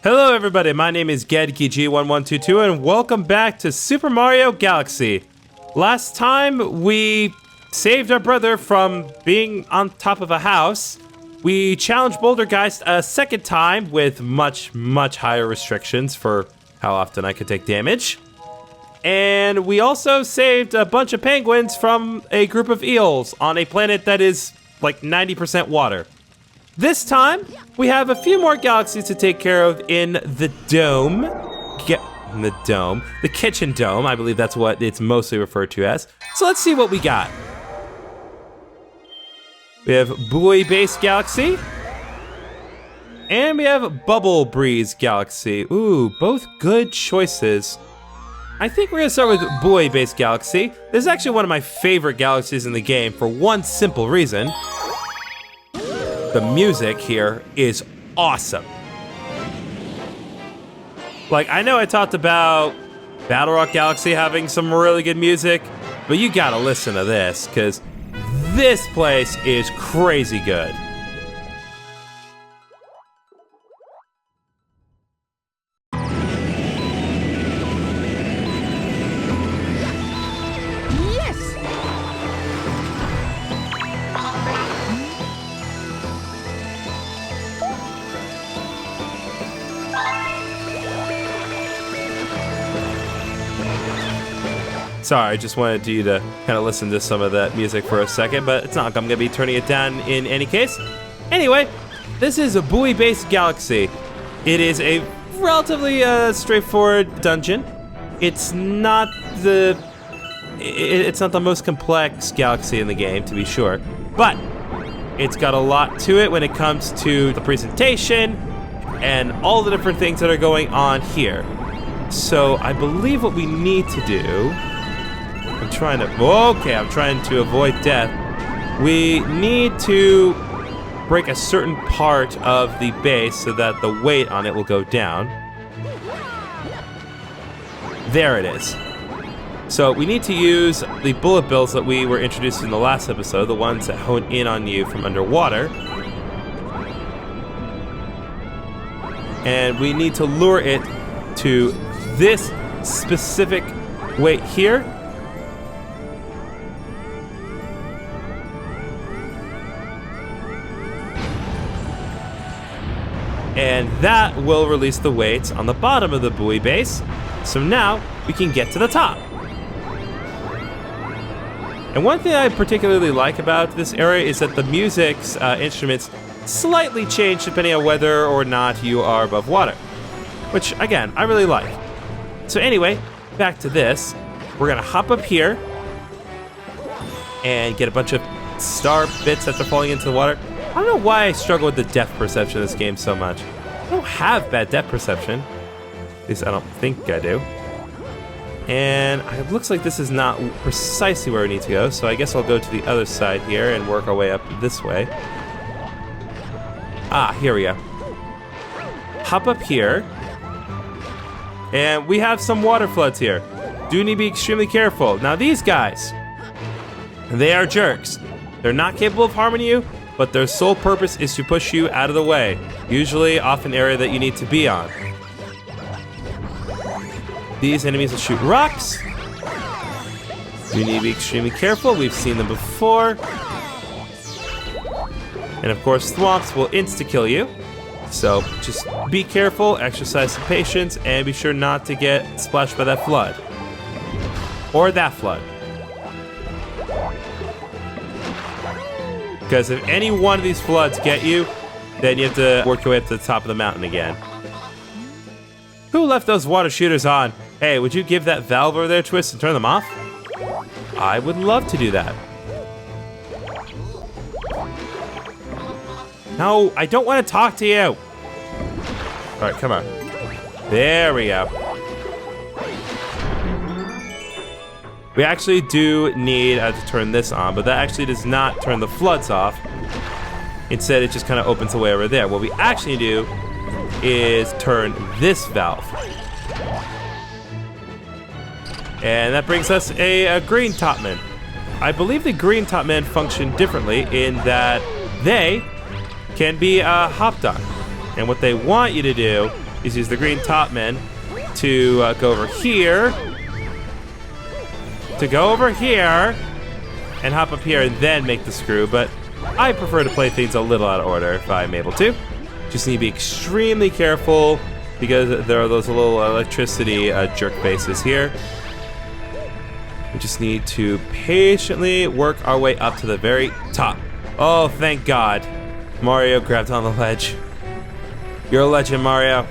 Hello everybody, my name is GedGG1122 and welcome back to Super Mario Galaxy. Last time we saved our brother from being on top of a house. We challenged Bouldergeist a second time with much higher restrictions for how often I could take damage. And we also saved a bunch of penguins from a group of eels on a planet that is like 90% water. This time, we have a few more galaxies to take care of in the dome. The kitchen dome, I believe that's what it's mostly referred to as. So let's see what we got. We have Buoy Base Galaxy. And we have Bubble Breeze Galaxy. Ooh, both good choices. I think we're gonna start with Buoy Base Galaxy. This is actually one of my favorite galaxies in the game for one simple reason. The music here is awesome. Like, I know I talked about Battle Rock Galaxy having some really good music, but you gotta listen to this, because this place is crazy good. Sorry, I just wanted you to kind of listen to some of that music for a second, but it's not like I'm going to be turning it down in any case. Anyway, this is a Buoy Base Galaxy. It is a relatively straightforward dungeon. It's not the most complex galaxy in the game, to be sure, but it's got a lot to it when it comes to the presentation and all the different things that are going on here. So I believe what we need to do... I'm trying to avoid death. We need to break a certain part of the base so that the weight on it will go down. There it is. So we need to use the bullet bills that we were introduced in the last episode, the ones that hone in on you from underwater. And we need to lure it to this specific weight here. And that will release the weights on the bottom of the buoy base. So now we can get to the top. And one thing I particularly like about this area is that the music's instruments slightly change depending on whether or not you are above water, which again, I really like. So anyway, back to this. We're gonna hop up here and get a bunch of star bits after falling into the water. I don't know why I struggle with the depth perception of this game so much. I don't have bad depth perception. At least I don't think I do. And it looks like this is not precisely where we need to go, so I guess I'll go to the other side here and work our way up this way. Ah, here we go. Hop up here. And we have some water floods here. Do need to be extremely careful. Now these guys, they are jerks. They're not capable of harming you, but their sole purpose is to push you out of the way, usually off an area that you need to be on. These enemies will shoot rocks. You need to be extremely careful. We've seen them before. And of course, thwomps will insta-kill you. So just be careful, exercise some patience, and be sure not to get splashed by that flood. Or that flood. Because if any one of these floods get you, then you have to work your way up to the top of the mountain again. Who left those water shooters on? Hey, would you give that valve over there a twist and turn them off? I would love to do that. No, I don't want to talk to you. All right, come on. There we go. We actually do need to turn this on, but that actually does not turn the floods off. Instead, it just kind of opens the way over there. What we actually do is turn this valve. And that brings us a green topman. I believe the green topmen function differently in that they can be hopped on. And what they want you to do is use the green top men to go over here. To go over here and hop up here and then make the screw, but I prefer to play things a little out of order if I'm able to. Just need to be extremely careful because there are those little electricity jerk bases here. We just need to patiently work our way up to the very top. Oh, thank God. Mario grabbed on the ledge. You're a legend, Mario.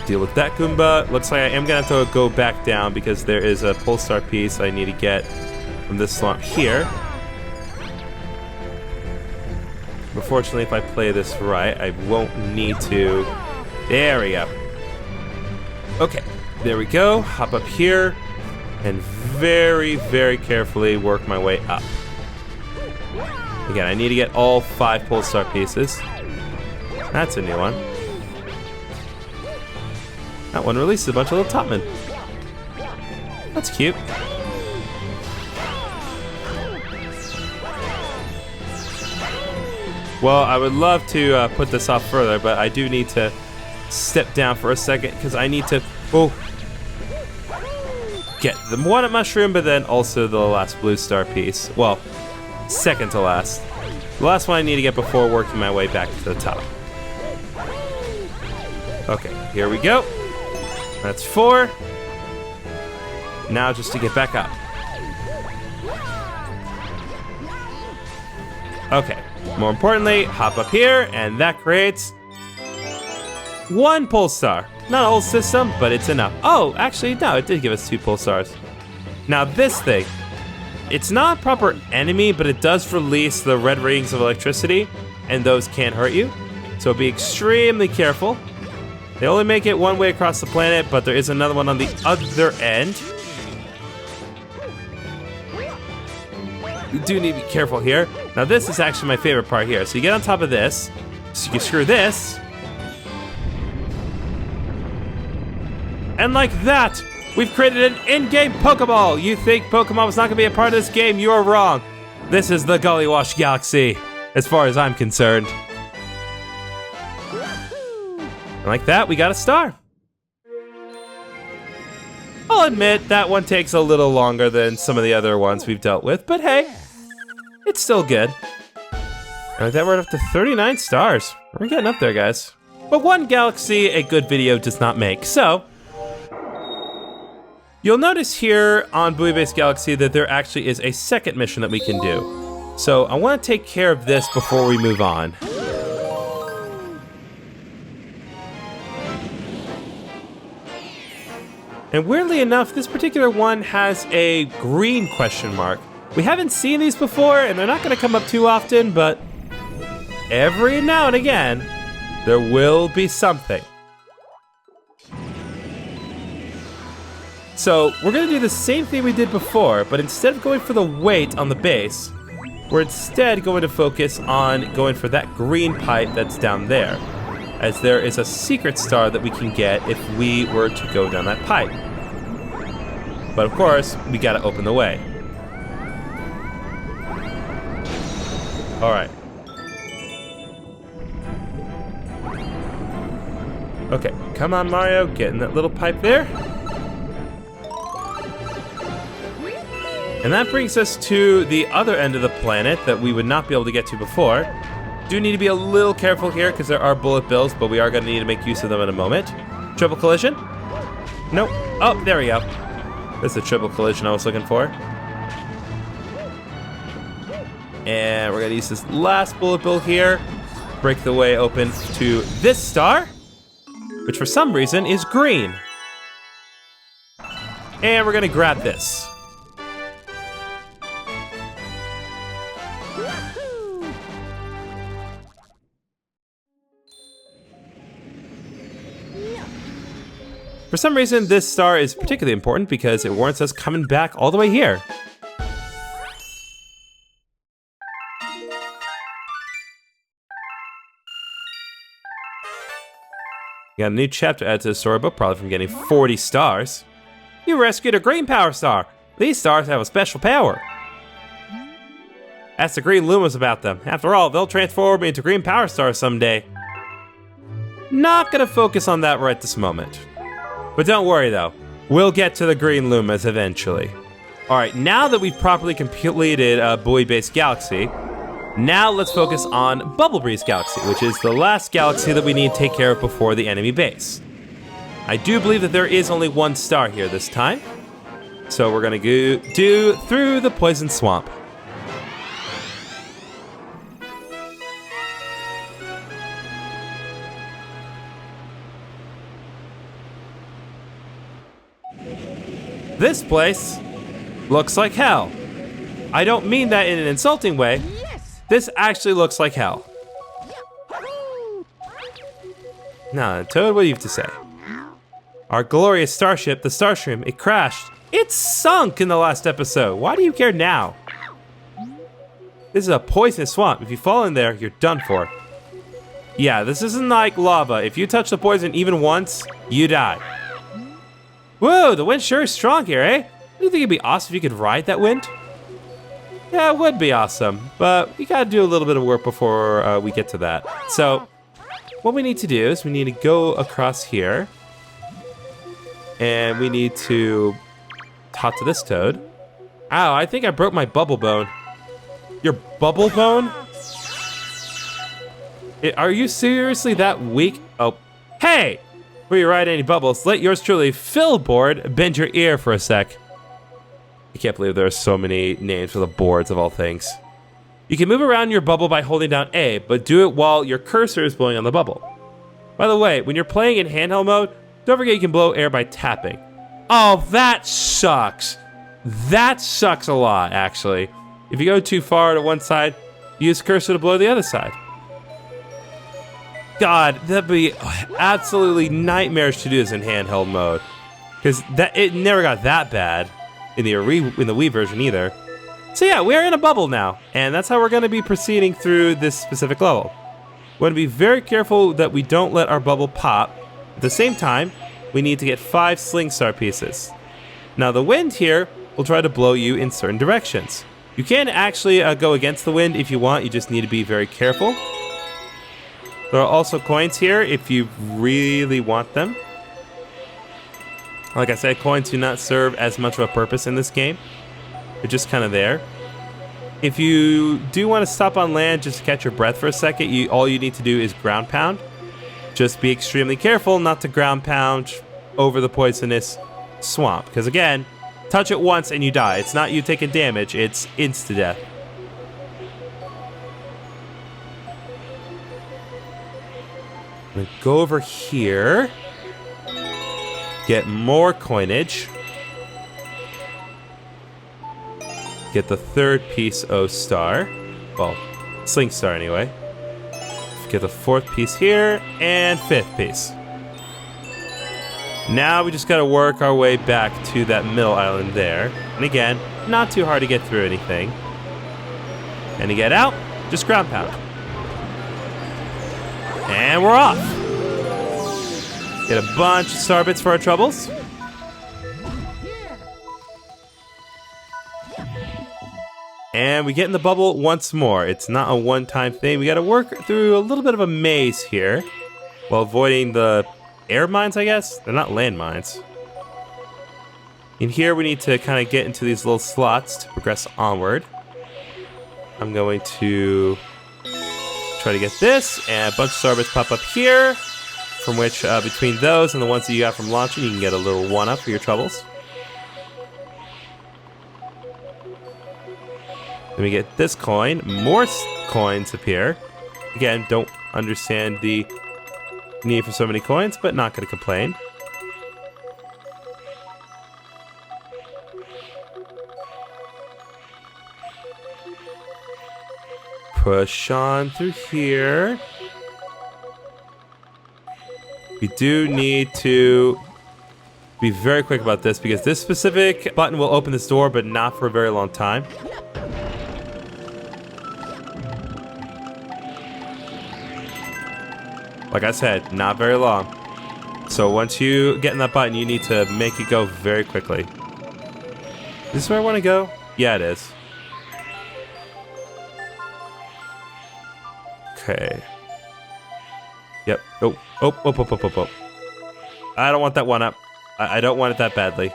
Deal with that Goomba. Looks like I am gonna have to go back down because there is a Pulsar piece I need to get from this slump here. But fortunately, if I play this right, I won't need to. There we go. Okay, there we go. Hop up here and very, very carefully work my way up. Again, I need to get all 5 Pulsar pieces. That's a new one. That one releases a bunch of little topmen. That's cute. Well, I would love to put this off further, but I do need to step down for a second because I need to get the one mushroom, but then also the last blue star piece. Well, second to last. The last one I need to get before working my way back to the top. Okay, here we go. That's 4. Now just to get back up. Okay, more importantly, hop up here, and that creates 1 Pulsar. Not a whole system, but it's enough. Oh, actually, no, it did give us 2 Pulsars. Now this thing, it's not a proper enemy, but it does release the red rings of electricity, and those can't hurt you. So be extremely careful. They only make it one way across the planet, but there is another one on the other end. You do need to be careful here. Now this is actually my favorite part here. So you get on top of this, so you can screw this. And like that, we've created an in-game Pokeball. You think Pokemon was not gonna be a part of this game? You are wrong. This is the Gullywash Galaxy, as far as I'm concerned. And like that, we got a star. I'll admit that one takes a little longer than some of the other ones we've dealt with, but hey, it's still good. And like that, we're up to 39 stars. We're getting up there, guys. But one galaxy a good video does not make, so you'll notice here on Buoy Base Galaxy that there actually is a second mission that we can do. So I want to take care of this before we move on. And weirdly enough, this particular one has a green question mark. We haven't seen these before, and they're not going to come up too often, but every now and again, there will be something. So we're going to do the same thing we did before, but instead of going for the weight on the base, we're instead going to focus on going for that green pipe that's down there, as there is a secret star that we can get if we were to go down that pipe. But of course, we gotta open the way. All right. Okay, come on, Mario, get in that little pipe there. And that brings us to the other end of the planet that we would not be able to get to before. Do need to be a little careful here because there are bullet bills, but we are going to need to make use of them in a moment. Triple collision? Nope. Oh, there we go. That's the triple collision I was looking for. And we're going to use this last bullet bill here. Break the way open to this star, which for some reason is green. And we're going to grab this. For some reason, this star is particularly important because it warrants us coming back all the way here. You got a new chapter added to the storybook, probably from getting 40 stars. You rescued a green power star. These stars have a special power. Ask the green Lumas about them. After all, they'll transform into green power stars someday. Not gonna focus on that right this moment. But don't worry though, we'll get to the green Lumas eventually. Alright, now that we've properly completed Buoy Base Galaxy, now let's focus on Bubble Breeze Galaxy, which is the last galaxy that we need to take care of before the enemy base. I do believe that there is only one star here this time. So we're gonna do through the Poison Swamp. This place looks like hell. I don't mean that in an insulting way. This actually looks like hell. Nah, Toad, what do you have to say? Our glorious starship, the Starstream, it crashed. It sunk in the last episode. Why do you care now? This is a poisonous swamp. If you fall in there, you're done for. Yeah, this isn't like lava. If you touch the poison even once, you die. Whoa, the wind sure is strong here, eh? Do you think it'd be awesome if you could ride that wind? Yeah, it would be awesome, but we gotta do a little bit of work before we get to that. So, what we need to do is we need to go across here, and we need to talk to this Toad. Ow, I think I broke my bubble bone. Your bubble bone? Are you seriously that weak? Oh, hey! Before you ride any bubbles, let yours truly, Philboard, bend your ear for a sec. I can't believe there are so many names for the boards of all things. You can move around your bubble by holding down A, but do it while your cursor is blowing on the bubble. By the way, when you're playing in handheld mode, don't forget you can blow air by tapping. Oh, that sucks. That sucks a lot, actually. If you go too far to one side, use cursor to blow the other side. God, that'd be absolutely nightmarish to do this in handheld mode. Because it never got that bad in the Wii version either. So yeah, we're in a bubble now, and that's how we're going to be proceeding through this specific level. We want to be very careful that we don't let our bubble pop. At the same time, we need to get 5 Sling Star pieces. Now the wind here will try to blow you in certain directions. You can actually go against the wind if you want, you just need to be very careful. There are also coins here if you really want them. Like I said, coins do not serve as much of a purpose in this game. They're just kind of there. If you do want to stop on land just to catch your breath for a second, all you need to do is ground pound. Just be extremely careful not to ground pound over the poisonous swamp. Because again, touch it once and you die. It's not you taking damage, it's insta-death. I'm gonna go over here, get more coinage, get the 3rd piece of star, well, Sling Star anyway, get the 4th piece here, and 5th piece. Now we just gotta work our way back to that middle island there, and again, not too hard to get through anything. And to get out, just ground pound. And we're off. Get a bunch of star bits for our troubles. And we get in the bubble once more. It's not a one-time thing. We gotta work through a little bit of a maze here while avoiding the air mines, I guess? They're not land mines. In here, we need to kind of get into these little slots to progress onward. I'm going to try to get this, and a bunch of starbits pop up here, from which, between those and the ones that you got from launching, you can get a little 1-up for your troubles. Then we get this coin, more coins appear. Again, don't understand the need for so many coins, but not going to complain. Push on through here. We do need to be very quick about this because this specific button will open this door, but not for a very long time. Like I said, not very long. So once you get in that button, you need to make it go very quickly. Is this where I want to go? Yeah, it is. Okay. Yep. Oh, oh, oh, oh, oh, oh, oh. I don't want that one up. I don't want it that badly.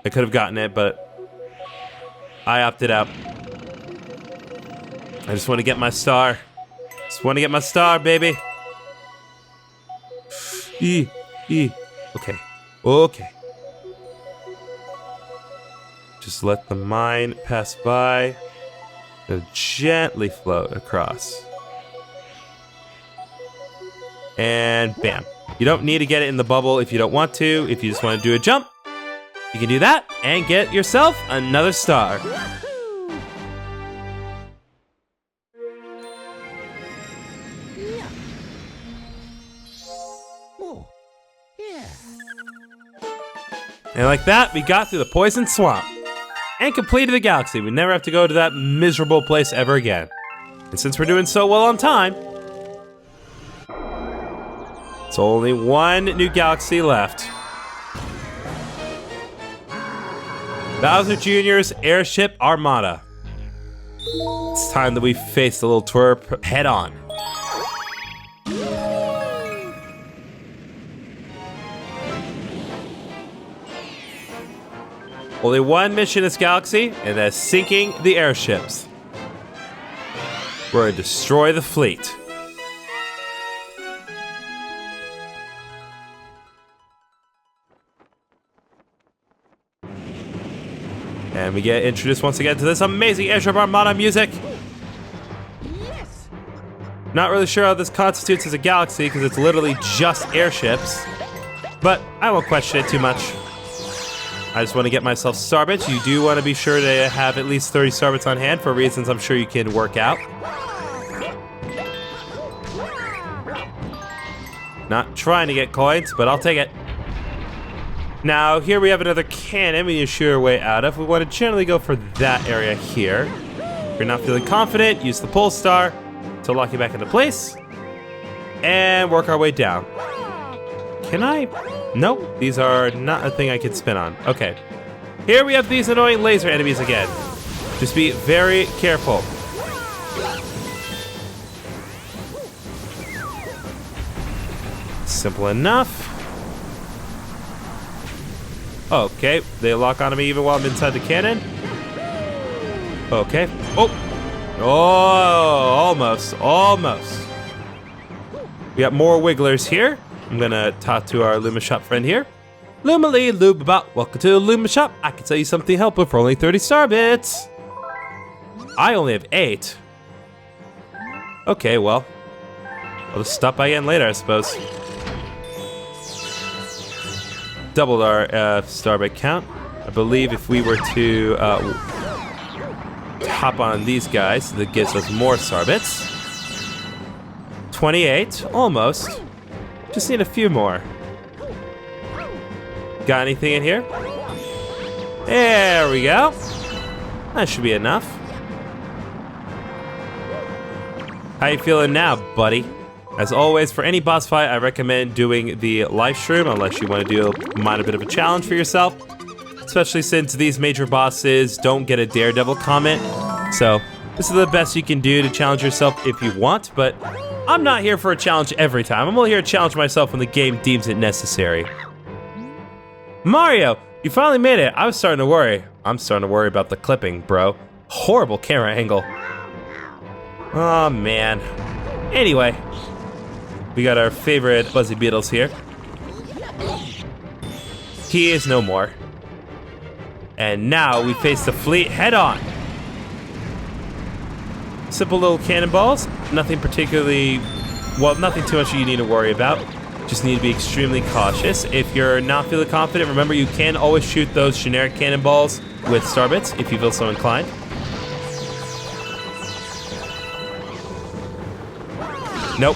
I could have gotten it, but I opted out. I just want to get my star. Just want to get my star, baby. Okay. Okay. Just let the mine pass by. And gently float across. And bam. You don't need to get it in the bubble if you don't want to. If you just want to do a jump, you can do that and get yourself another star. And like that, we got through the poison swamp and completed the galaxy. We never have to go to that miserable place ever again. And since we're doing so well on time, it's only one new galaxy left. Bowser Jr.'s Airship Armada. It's time that we face the little twerp head on. Only one mission in this galaxy, and that's sinking the airships. We're going to destroy the fleet. And we get introduced once again to this amazing Airship Armada music. Yes. Not really sure how this constitutes as a galaxy because it's literally just airships, but I won't question it too much. I just want to get myself starbits. You do want to be sure to have at least 30 starbits on hand for reasons I'm sure you can work out. Not trying to get coins, but I'll take it. Now, here we have another cannon we need to shoot our way out of. We want to generally go for that area here. If you're not feeling confident, use the pole star to lock you back into place. And work our way down. Can I? Nope, these are not a thing I can spin on. Okay. Here we have these annoying laser enemies again. Just be very careful. Simple enough. Okay, they lock onto me even while I'm inside the cannon. Okay. Oh! Oh, almost, almost. We got more wigglers here. I'm gonna talk to our Luma Shop friend here. Luma Lee, Lube about. Welcome to the Luma Shop. I can sell you something helpful for only 30 star bits. I only have 8. Okay, well, I'll just stop by again later, I suppose. Doubled our starbit count. I believe if we were to hop on these guys, that gives us more starbits. 28, almost. Just need a few more. Got anything in here? There we go. That should be enough. How you feeling now, buddy? As always, for any boss fight, I recommend doing the live stream unless you want to do a bit of a challenge for yourself. Especially since these major bosses don't get a Daredevil comment. So this is the best you can do to challenge yourself if you want, but I'm not here for a challenge every time. I'm only here to challenge myself when the game deems it necessary. Mario, you finally made it. I was starting to worry. I'm starting to worry about the clipping, bro. Horrible camera angle. Oh, man. Anyway, we got our favorite Buzzy Beetles here. He is no more. And now we face the fleet head on. Simple little cannonballs. Nothing particularly, well, nothing too much you need to worry about. Just need to be extremely cautious. If you're not feeling confident, remember you can always shoot those generic cannonballs with starbits if you feel so inclined. Nope.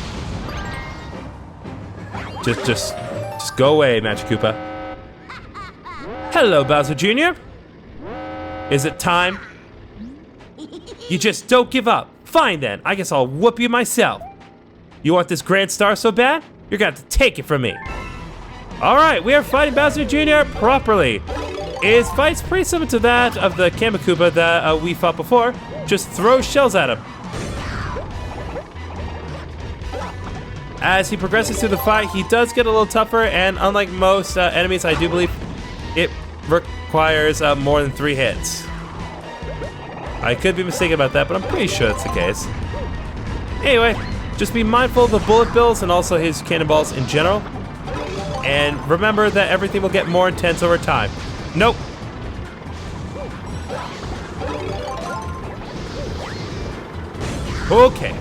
Just go away, Magic Koopa. Hello, Bowser Jr. Is it time? You just don't give up. Fine then, I guess I'll whoop you myself. You want this grand star so bad? You're gonna have to take it from me. All right, we are fighting Bowser Jr. properly. His fight's pretty similar to that of the Koopa that we fought before. Just throw shells at him. as he progresses through the fight, he does get a little tougher, and unlike most enemies, I do believe it requires more than 3 hits. I could be mistaken about that, but I'm pretty sure that's the case. Anyway, just be mindful of the bullet bills and also his cannonballs in general. And remember that everything will get more intense over time. Nope. Okay.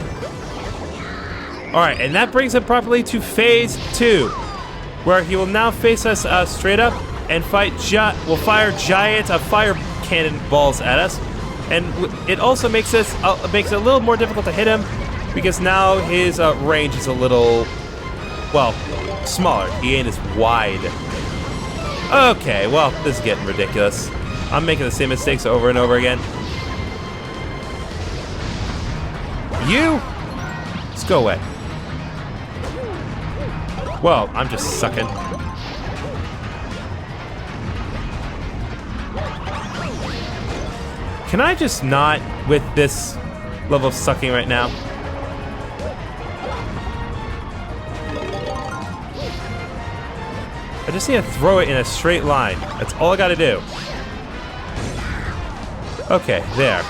Alright, and that brings him properly to phase 2, where he will now face us straight up and will fire giant fire cannonballs at us. And it also makes it a little more difficult to hit him, because now his range is a little, well, smaller. He ain't as wide. Okay, well, this is getting ridiculous. I'm making the same mistakes over and over again. You? Just go away. Well, I'm just sucking. Can I just not with this level of sucking right now? I just need to throw it in a straight line. That's all I gotta do. Okay, there.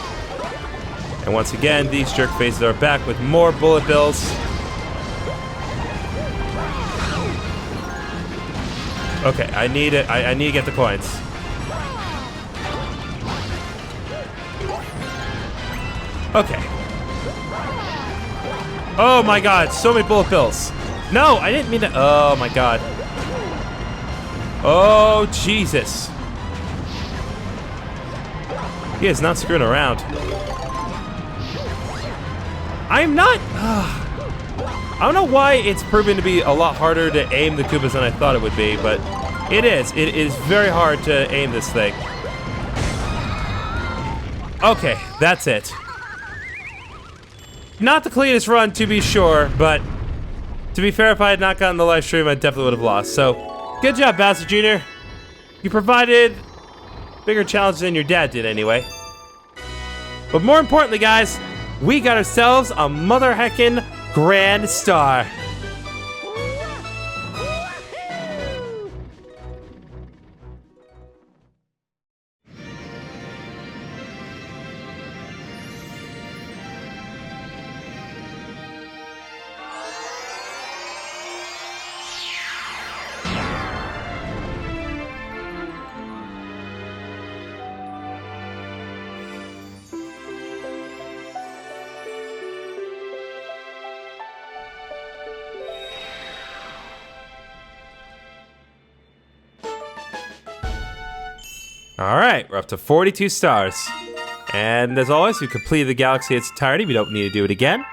And once again, these jerk faces are back with more bullet bills. Okay, I need to get the coins. Okay. Oh my god, so many bullet bills. No, I didn't mean to. Oh my god. Oh, Jesus. He is not screwing around. I'm not. I don't know why it's proven to be a lot harder to aim the Koopas than I thought it would be, but it is. It is very hard to aim this thing. Okay, that's it. Not the cleanest run, to be sure, but to be fair, if I had not gotten the live stream, I definitely would have lost. So, good job, Bowser Jr. You provided bigger challenges than your dad did anyway. But more importantly, guys, we got ourselves a mother heckin' grand star. Alright, we're up to 42 stars. And as always, we completed the galaxy in its entirety. We don't need to do it again.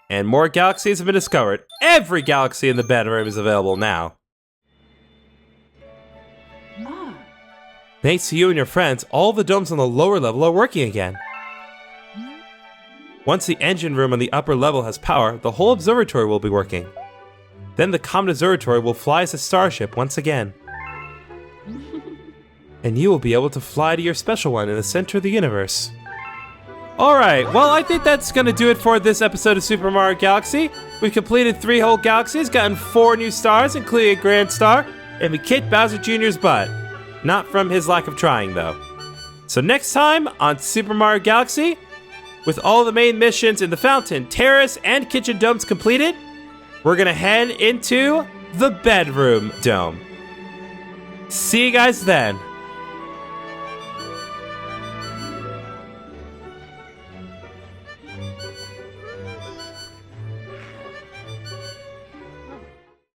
And more galaxies have been discovered. Every galaxy in the bedroom is available now. Thanks to you and your friends, all the domes on the lower level are working again. Once the engine room on the upper level has power, the whole observatory will be working. Then the common observatory will fly as a starship once again. And you will be able to fly to your special one in the center of the universe. Alright, well I think that's gonna do it for this episode of Super Mario Galaxy. We've completed 3 whole galaxies, gotten 4 new stars, including a grand star, and we kicked Bowser Jr.'s butt. Not from his lack of trying, though. So next time on Super Mario Galaxy, with all the main missions in the Fountain, Terrace, and Kitchen Domes completed, we're gonna head into the Bedroom Dome. See you guys then.